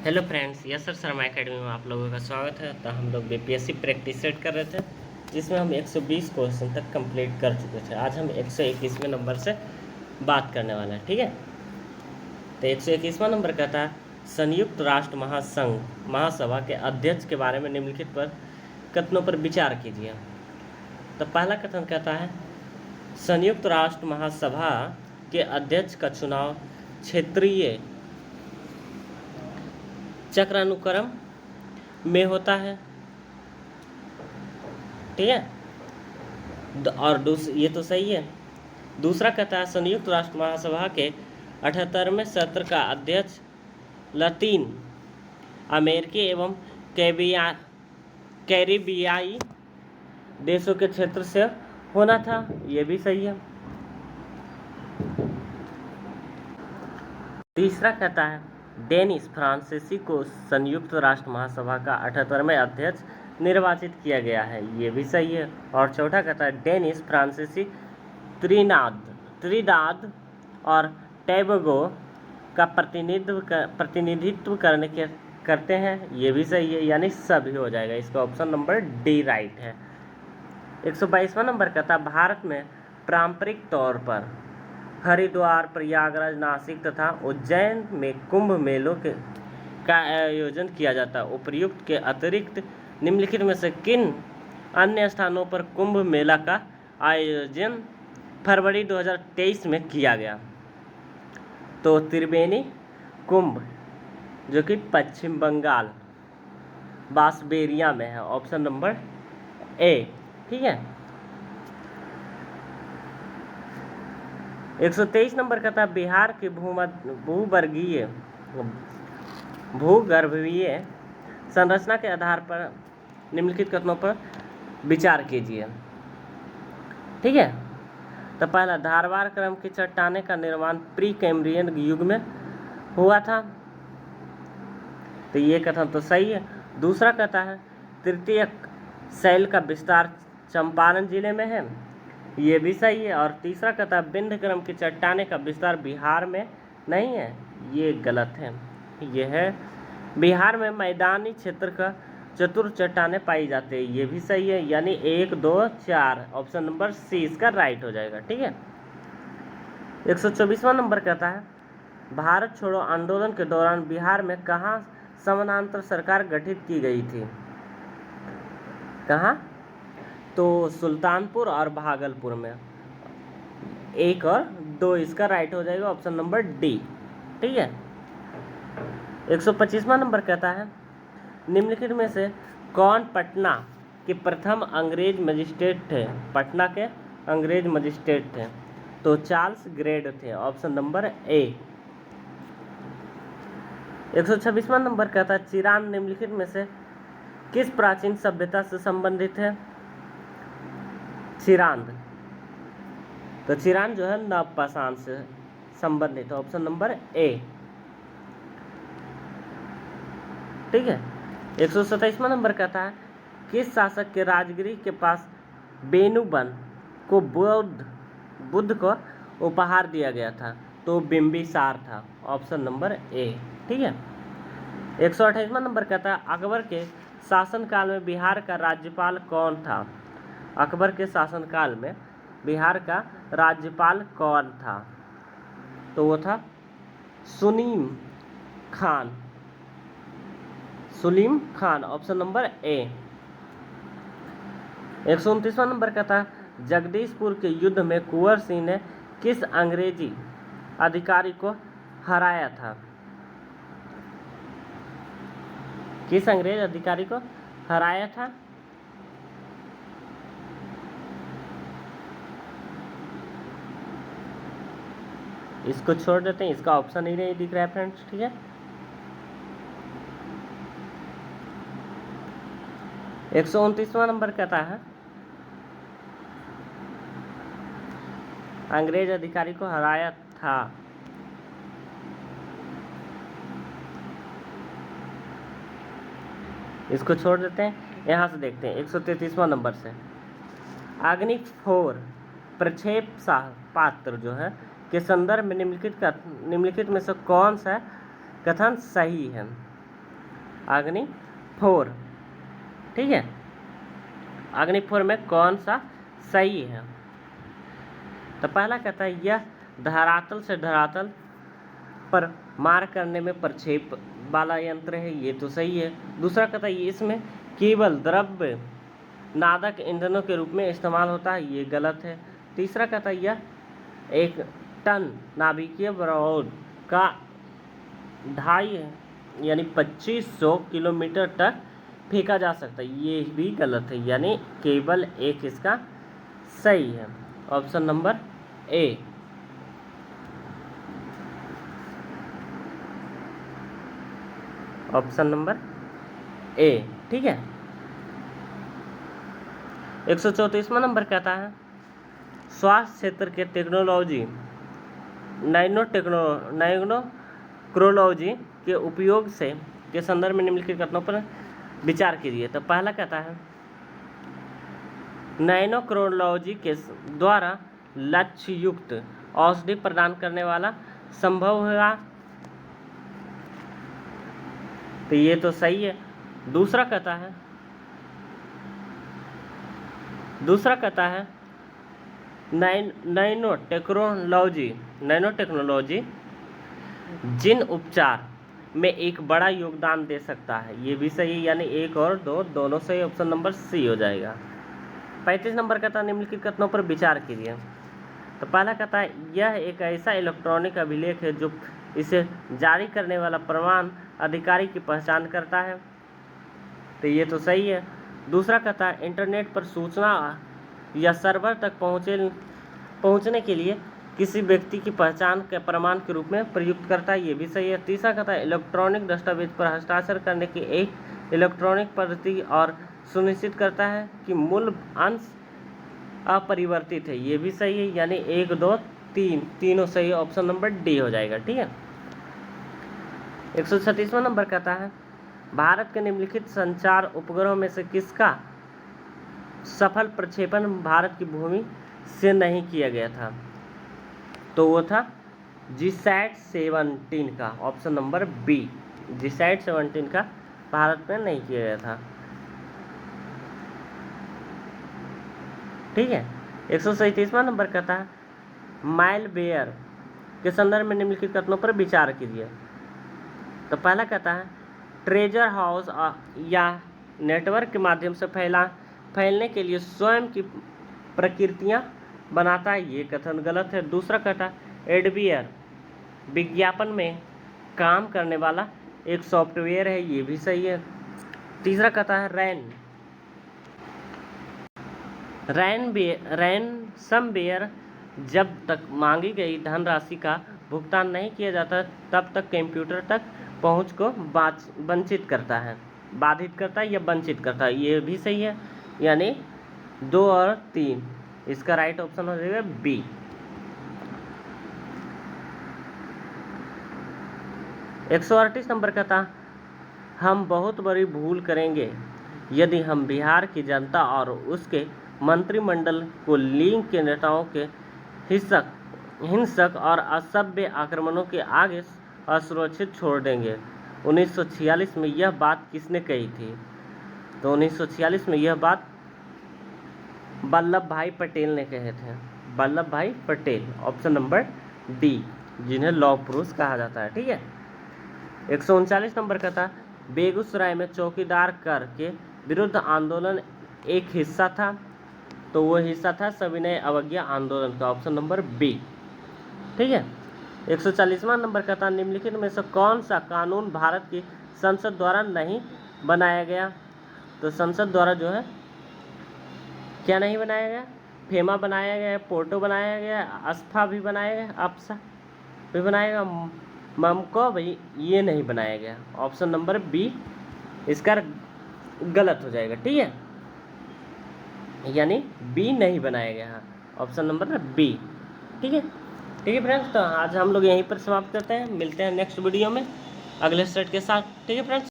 Hello friends, yes sir Sharma academy में आप लोगों का स्वागत है। तो हम लोग बीपीएससी प्रैक्टिस सेट कर रहे थे, जिसमें हम 120 क्वेश्चन तक कंप्लीट कर चुके थे। आज हम 121वें नंबर से बात करने वाले हैं, ठीक है। तो 121वां नंबर कहता है, संयुक्त राष्ट्र महासंघ महासभा के अध्यक्ष के बारे में निम्नलिखित पर कथनों पर विचार कीजिए। तो पहला कथन कहता है, संयुक्त राष्ट्र महासभा के अध्यक्ष का चुनाव क्षेत्रीय चक्रानुक्रम में होता है, ठीक है। और ये तो सही है। दूसरा कहता है, संयुक्त राष्ट्र महासभा के 78वें सत्र का अध्यक्ष लातीन अमेरिकी एवं कैरिबियाई देशों के क्षेत्र से होना था, ये भी सही है। तीसरा कहता है, डेनिस फ्रांसीसी को संयुक्त राष्ट्र महासभा का 78वें अध्यक्ष निर्वाचित किया गया है, ये भी सही है। और चौथा कहता है, डेनिस फ्रांसीसी त्रिनिदाद और टोबैगो का प्रतिनिधित्व करते हैं, ये भी सही है, यानी सभी हो जाएगा। इसका ऑप्शन नंबर डी राइट है। 122वां नंबर कहता है, भारत में पारंपरिक तौर पर हरिद्वार, प्रयागराज, नासिक तथा उज्जैन में कुंभ मेलों का आयोजन किया जाता है। उपर्युक्त के अतिरिक्त निम्नलिखित में से किन अन्य स्थानों पर कुंभ मेला का आयोजन फरवरी 2023 में किया गया? तो त्रिवेणी कुंभ, जो कि पश्चिम बंगाल बांसबेरिया में है, ऑप्शन नंबर ए, ठीक है। 123 नंबर कहता है, बिहार की भूगर्भीय संरचना के आधार पर निम्नलिखित कथनों पर विचार कीजिए, ठीक है। तो पहला, धारवाड़ क्रम की चट्टाने का निर्माण प्री कैम्ब्रियन युग में हुआ था, तो ये कथन तो सही है। दूसरा कहता है, तृतीयक शैल का विस्तार चंपारण जिले में है, ये भी सही है। और तीसरा कहता है, विंध्य क्रम की चट्टाने का विस्तार बिहार में नहीं है, ये गलत है। यह है, बिहार में मैदानी क्षेत्र का चतुर चट्टाने पाई जाती है, ये भी सही है, यानी 1, 2, 4, ऑप्शन नंबर सी इसका राइट हो जाएगा, ठीक है। 124वां नंबर कहता है, भारत छोड़ो आंदोलन के दौरान बिहार में कहाँ समानांतर सरकार गठित की गई थी? कहाँ? तो सुल्तानपुर और भागलपुर में। 1 और 2 इसका राइट हो जाएगा, ऑप्शन नंबर डी, ठीक है। 125वां नंबर कहता है, निम्नलिखित में से कौन पटना के प्रथम अंग्रेज मजिस्ट्रेट थे? पटना के अंग्रेज मजिस्ट्रेट थे, तो चार्ल्स ग्रेड थे, ऑप्शन नंबर ए। 126वां नंबर कहता है, चिरान निम्नलिखित में से किस प्राचीन सभ्यता से संबंधित है? चिरांद, तो चिरान जो है नवपाषाण से संबंधित है, ऑप्शन नंबर ए, ठीक है। 127वां नंबर कहता है, किस शासक के राजगिरी के पास बेनुबन को बुद्ध को उपहार दिया गया था? तो बिंबिसार था, ऑप्शन नंबर ए, ठीक है। 128वां नंबर कहता है, अकबर के शासनकाल में बिहार का राज्यपाल कौन था? अकबर के शासनकाल में बिहार का राज्यपाल कौन था? तो वो था Sulim Khan, option number A. 129वां नंबर कहता है, जगदीशपुर के युद्ध में कुंवर सिंह ने किस अंग्रेजी अधिकारी को हराया था? किस अंग्रेज अधिकारी को हराया था? इसको छोड़ देते हैं, इसका ऑप्शन ही नहीं दिख रहा है फ्रेंड्स, ठीक है। 129वां नंबर कहता है, अंग्रेज अधिकारी को हराया था, इसको छोड़ देते हैं। यहाँ से देखते हैं 133वां नंबर से, अग्निफोर प्रक्षेप पात्र जो है के संदर्भ में निम्नलिखित में से कौन सा कथन सही है? अग्नि 4। ठीक है, अग्नि 4 में कौन सा सही है? तो पहला कहता है यह धरातल से धरातल पर मार करने में प्रक्षेप वाला यंत्र है, ये तो सही है। दूसरा कहता है इसमें केवल द्रव्य नादक ईंधनों के रूप में इस्तेमाल होता है, ये गलत है। तीसरा कहता है यह 1 टन नाभिकीय बारूद का 2.5 यानी 2500 किलोमीटर तक फेंका जा सकता है, ये भी गलत है, यानी केवल एक इसका सही है, ऑप्शन नंबर ए। ऑप्शन नंबर ए, ठीक है। 134वां नंबर कहता है स्वास्थ्य क्षेत्र के टेक्नोलॉजी नैनोक्रोलॉजी के उपयोग से के संदर्भ में निम्नलिखित कथनों पर विचार कीजिए। तो पहला कहता है नैनोक्रोलॉजी के द्वारा लक्ष्य युक्त औषधि प्रदान करने वाला संभव होगा, तो ये तो सही है। दूसरा कहता है नैनो टेक्नोलॉजी जिन उपचार में एक बड़ा योगदान दे सकता है, ये भी सही है, यानी 1 और 2 दोनों सही, ऑप्शन नंबर सी हो जाएगा। 35 नंबर कहता है निम्नलिखित कथनों पर विचार कीजिए। तो पहला कहता है यह एक ऐसा इलेक्ट्रॉनिक अभिलेख है जो इसे जारी करने वाला प्रमाण अधिकारी की पहचान करता है, तो ये तो सही है। दूसरा कहता है इंटरनेट पर सूचना या सर्वर तक पहुंचने के लिए किसी व्यक्ति की पहचान के प्रमाण के रूप में प्रयुक्त करता है, ये भी सही है। तीसरा कहता है इलेक्ट्रॉनिक दस्तावेज पर हस्ताक्षर करने की एक इलेक्ट्रॉनिक पद्धति और सुनिश्चित करता है कि मूल अंश अपरिवर्तित है, ये भी सही है, यानी 1, 2, 3 तीनों सही, ऑप्शन नंबर डी हो जाएगा। ठीक है। 136वां नंबर कहता है भारत के निम्नलिखित संचार उपग्रहों में से किसका सफल प्रक्षेपण भारत की भूमि से नहीं किया गया था? तो वो था GSAT-17 का, ऑप्शन नंबर बी। GSAT-17 का भारत में नहीं किया गया था। ठीक है। 137वां नंबर कहता है मालवेयर के संदर्भ में निम्नलिखित कथनों पर विचार कीजिए। तो पहला कहता है ट्रेजर हाउस या नेटवर्क के माध्यम से फैलने के लिए स्वयं की प्रकृतियाँ बनाता है, ये कथन गलत है। दूसरा कहता है एडवेयर विज्ञापन में काम करने वाला एक सॉफ्टवेयर है, ये भी सही है। तीसरा कहता है रैनसमवेयर जब तक मांगी गई धनराशि का भुगतान नहीं किया जाता तब तक कंप्यूटर तक पहुंच को वंचित करता है, बाधित करता है या वंचित करता है, ये भी सही है, यानी 2 और 3 इसका राइट ऑप्शन हो जाएगा बी। एक 138 नंबर कहता हम बहुत बड़ी भूल करेंगे यदि हम बिहार की जनता और उसके मंत्रिमंडल को लीग के नेताओं के हिंसक और असभ्य आक्रमणों के आगे असुरक्षित छोड़ देंगे। 1946 में यह बात किसने कही थी? तो 1946 में यह बात वल्लभ भाई पटेल ने कहे थे, वल्लभ भाई पटेल, ऑप्शन नंबर डी, जिन्हें लौह पुरुष कहा जाता है। ठीक है। 139 नंबर का था बेगूसराय में चौकीदार कर के विरुद्ध आंदोलन एक हिस्सा था, तो वो हिस्सा था सविनय अवज्ञा आंदोलन का, ऑप्शन नंबर बी। ठीक है। 140वां नंबर का था निम्नलिखित में से कौन सा कानून भारत की संसद द्वारा नहीं बनाया गया? तो संसद द्वारा जो है क्या नहीं बनाया गया? फेमा बनाया गया, पोर्टो बनाया गया, अस्फा भी बनाया गया, अप्सा भी बनाया गया, ममको भाई ये नहीं बनाया गया, ऑप्शन नंबर बी इसका गलत हो जाएगा। ठीक है, यानी बी नहीं बनाया गया, ऑप्शन नंबर बी। ठीक है। ठीक है फ्रेंड्स, तो आज हम लोग यहीं पर समाप्त करते हैं, मिलते हैं नेक्स्ट वीडियो में अगले सेट के साथ। ठीक है फ्रेंड्स।